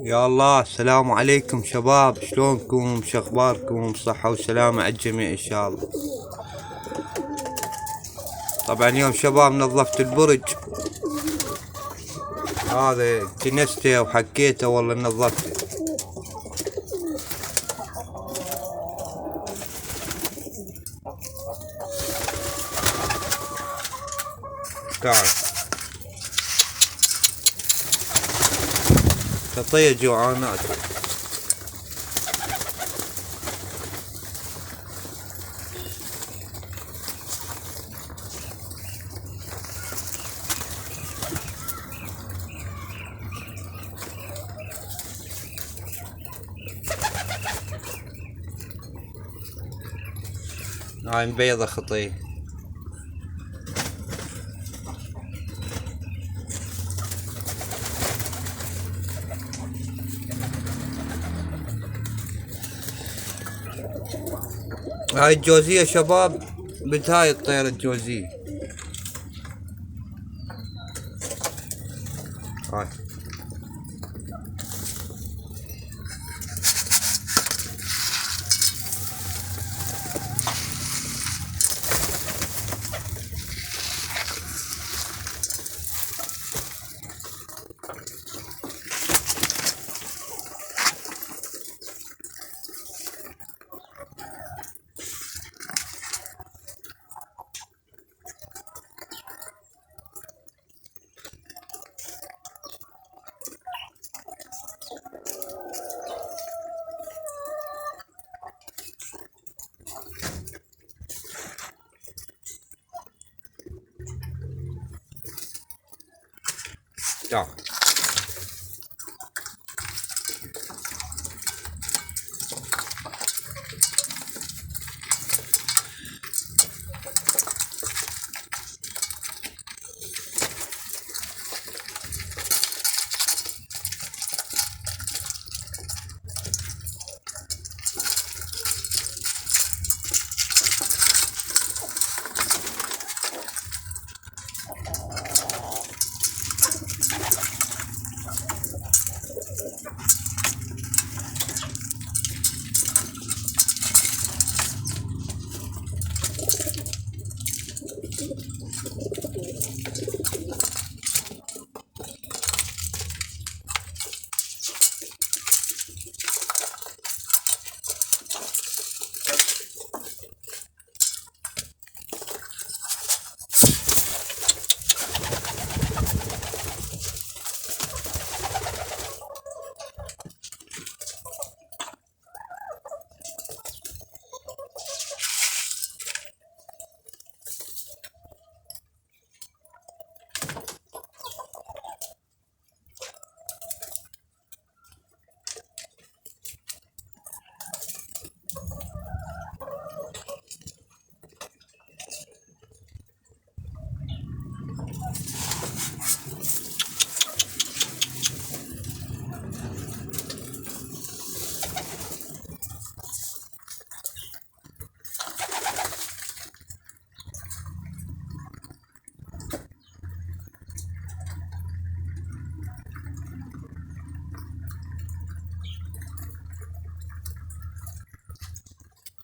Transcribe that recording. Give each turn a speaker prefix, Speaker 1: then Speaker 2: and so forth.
Speaker 1: يا الله، السلام عليكم شباب، شلونكم؟ شخباركم؟ صحة وسلامة على الجميع ان شاء الله. طبعا اليوم شباب نظفت البرج هذا، كنسته وحكيته والله نظفته. تعال تطية جوعانات. هاي مبيضة خطية. هاي الجوزية شباب، بنت هاي الطير الجوزية. هاي تعال.